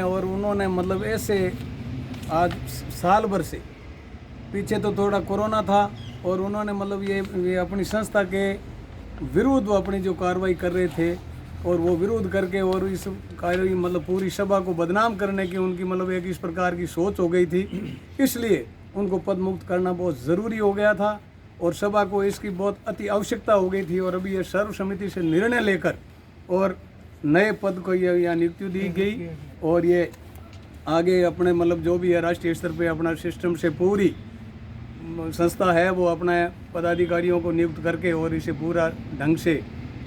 और उन्होंने मतलब ऐसे आज साल भर से पीछे तो थोड़ा कोरोना था और उन्होंने मतलब ये अपनी संस्था के विरुद्ध अपनी जो कार्रवाई कर रहे थे और वो विरोध करके और इस कार्य मतलब पूरी सभा को बदनाम करने की उनकी मतलब एक इस प्रकार की सोच हो गई थी, इसलिए उनको पद मुक्त करना बहुत ज़रूरी हो गया था और सभा को इसकी बहुत अति आवश्यकता हो गई थी। और अभी ये सर्व समिति से निर्णय लेकर और नए पद को ये यहाँ नियुक्ति दी गई और ये आगे अपने मतलब जो भी है राष्ट्रीय स्तर पे अपना सिस्टम से पूरी संस्था है वो अपने पदाधिकारियों को नियुक्त करके और इसे पूरा ढंग से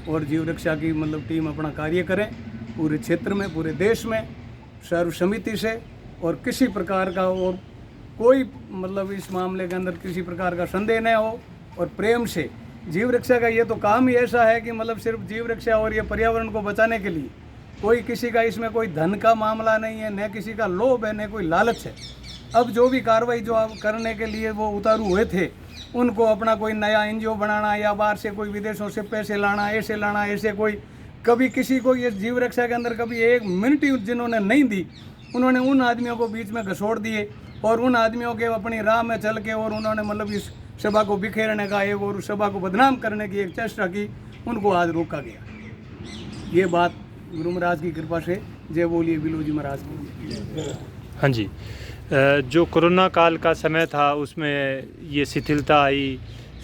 और जीव रक्षा की मतलब टीम अपना कार्य करें पूरे क्षेत्र में, पूरे देश में सर्व समिति से। और किसी प्रकार का और कोई मतलब इस मामले के अंदर किसी प्रकार का संदेह न हो और प्रेम से जीव रक्षा का ये तो काम ही ऐसा है कि मतलब सिर्फ जीव रक्षा और ये पर्यावरण को बचाने के लिए कोई किसी का इसमें कोई धन का मामला नहीं है, न किसी का लोभ है, न कोई लालच है। अब जो भी कार्रवाई जो आप करने के लिए वो उतारू हुए थे उनको अपना कोई नया एनजीओ बनाना या बाहर से कोई विदेशों से पैसे लाना, ऐसे कोई कभी किसी को ये जीव रक्षा के अंदर कभी एक मिनट जिन्होंने नहीं दी उन्होंने उन आदमियों को बीच में घसोड़ दिए और उन आदमियों के अपनी राह में चल के और उन्होंने मतलब इस सभा को बिखेरने का एक और सभा को बदनाम करने की एक चेष्टा की, उनको आज रोका गया। ये बात गुरु महाराज की कृपा से जय बोलिए बिलू जी महाराज की। हाँ जी, जो कोरोना काल का समय था उसमें ये शिथिलता आई,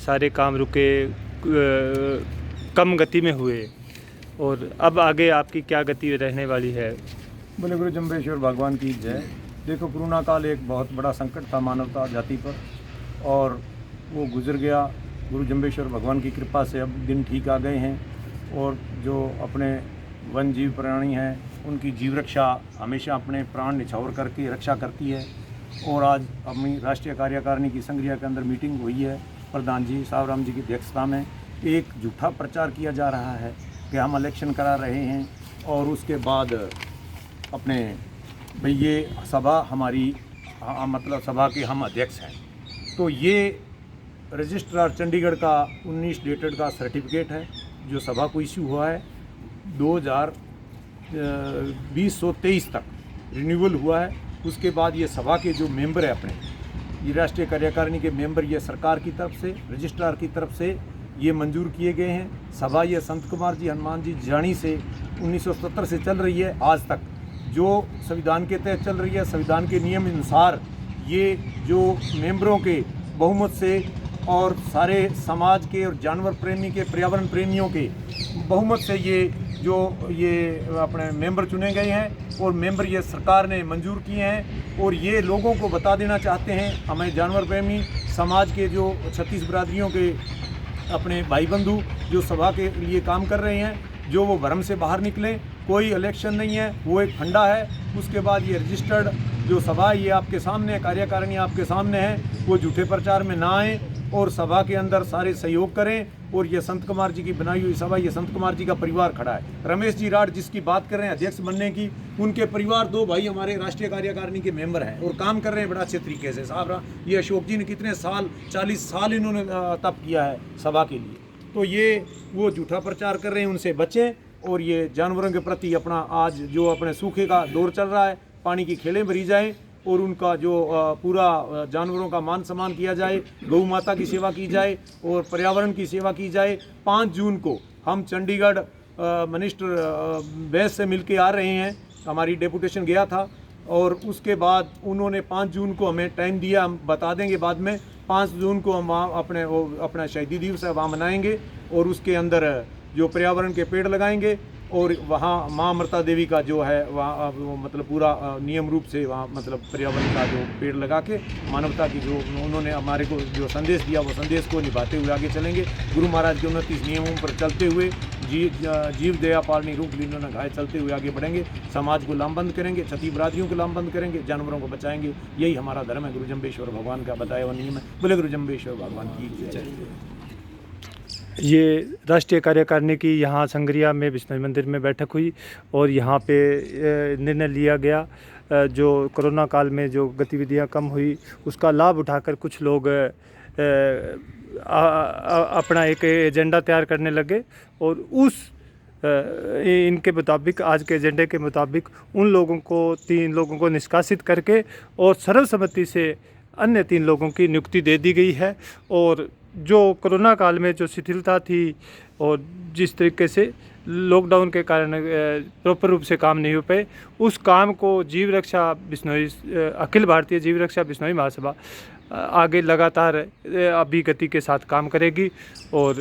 सारे काम रुके, कम गति में हुए और अब आगे आपकी क्या गति रहने वाली है? बोले गुरु जम्बेश्वर भगवान की जय। देखो, कोरोना काल एक बहुत बड़ा संकट था मानवता जाति पर और वो गुजर गया। गुरु जम्बेश्वर भगवान की कृपा से अब दिन ठीक आ गए हैं और जो अपने वन जीव प्राणी हैं उनकी जीव रक्षा हमेशा अपने प्राण निछावर करके रक्षा करती है। और आज अपनी राष्ट्रीय कार्यकारिणी की संग्रिया के अंदर मीटिंग हुई है, प्रधान जी सावराम जी की अध्यक्षता में। एक झूठा प्रचार किया जा रहा है कि हम इलेक्शन करा रहे हैं और उसके बाद अपने भाई ये सभा हमारी मतलब सभा के हम अध्यक्ष हैं। तो ये रजिस्ट्रार चंडीगढ़ का 19 डेटेड का सर्टिफिकेट है जो सभा को इश्यू हुआ है, 2023 तक रिन्यूअल हुआ है। उसके बाद ये सभा के जो मेंबर है अपने ये राष्ट्रीय कार्यकारिणी के मेंबर ये सरकार की तरफ से रजिस्ट्रार की तरफ से ये मंजूर किए गए हैं। सभा ये संत कुमार जी हनुमान जी जानी से 1970 से चल रही है आज तक, जो संविधान के तहत चल रही है। संविधान के नियम अनुसार ये जो मेंबरों के बहुमत से और सारे समाज के और जानवर प्रेमी के पर्यावरण प्रेमियों के बहुमत से ये अपने मेंबर चुने गए हैं और मेंबर ये सरकार ने मंजूर किए हैं। और ये लोगों को बता देना चाहते हैं हमें जानवर प्रेमी समाज के जो 36 बिरादरियों के अपने भाई बंधु जो सभा के लिए काम कर रहे हैं, जो वो भ्रम से बाहर निकलें। कोई इलेक्शन नहीं है, वो एक फंडा है। उसके बाद ये रजिस्टर्ड जो सभा ये आपके सामने है, कार्यकारिणी आपके सामने है, वो झूठे प्रचार में ना आए और सभा के अंदर सारे सहयोग करें। और ये संत कुमार जी की बनाई हुई सभा, ये संत कुमार जी का परिवार खड़ा है। रमेश जी राठ जिसकी बात कर रहे हैं अध्यक्ष बनने की, उनके परिवार 2 भाई हमारे राष्ट्रीय कार्यकारिणी के मेंबर हैं और काम कर रहे हैं बड़ा अच्छे तरीके से। साहब ये अशोक जी ने कितने साल 40 साल इन्होंने तप किया है सभा के लिए। तो ये वो झूठा प्रचार कर रहे हैं, उनसे बचें। और ये जानवरों के प्रति अपना आज जो अपने सूखे का दौर चल रहा है, पानी की खेलें भरी जाएँ और उनका जो पूरा जानवरों का मान सम्मान किया जाए, गौ माता की सेवा की जाए और पर्यावरण की सेवा की जाए। 5 जून को हम चंडीगढ़ मिनिस्टर बैस से मिलके आ रहे हैं, हमारी डेपुटेशन गया था और उसके बाद उन्होंने 5 जून को हमें टाइम दिया, हम बता देंगे बाद में। 5 जून को हम वहाँ अपना शहीदी दिवस है वहाँ मनाएंगे और उसके अंदर जो पर्यावरण के पेड़ लगाएंगे और वहाँ माँ अमृता देवी का जो है वहाँ मतलब पूरा नियम रूप से वहाँ मतलब पर्यावरण का जो पेड़ लगा के मानवता की जो उन्होंने हमारे को जो संदेश दिया वो संदेश को निभाते हुए आगे चलेंगे। गुरु महाराज के 29 नियमों पर चलते हुए जीव दया पालनी रूप लीनो न घाय चलते हुए आगे बढ़ेंगे। समाज को लामबंद करेंगे, क्षति बिरादरियों को लामबंद करेंगे, जानवरों को बचाएंगे। यही हमारा धर्म है, गुरु जम्बेश्वर भगवान का बताया हुआ नियम है। बोले गुरु जम्बेश्वर भगवान की जय। ये राष्ट्रीय कार्यकारिणी की यहाँ संग्रिया में विष्णु मंदिर में बैठक हुई और यहाँ पे निर्णय लिया गया जो कोरोना काल में जो गतिविधियाँ कम हुई उसका लाभ उठाकर कुछ लोग अपना एक एजेंडा तैयार करने लगे और उस इनके मुताबिक, आज के एजेंडे के मुताबिक उन लोगों को 3 लोगों को निष्कासित करके और सर्वसम्मति से अन्य 3 लोगों की नियुक्ति दे दी गई है। और जो कोरोना काल में जो शिथिलता थी और जिस तरीके से लॉकडाउन के कारण प्रॉपर रूप से काम नहीं हो पाए, उस काम को जीव रक्षा बिश्नोई, अखिल भारतीय जीव रक्षा बिश्नोई महासभा आगे लगातार अभी गति के साथ काम करेगी और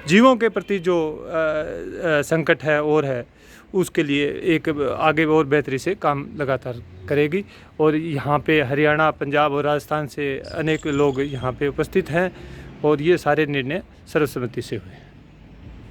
जीवों के प्रति जो संकट है और है उसके लिए एक आगे और बेहतरी से काम लगातार करेगी। और यहाँ पे हरियाणा, पंजाब और राजस्थान से अनेक लोग यहाँ पे उपस्थित हैं और ये सारे निर्णय सर्वसम्मति से हुए।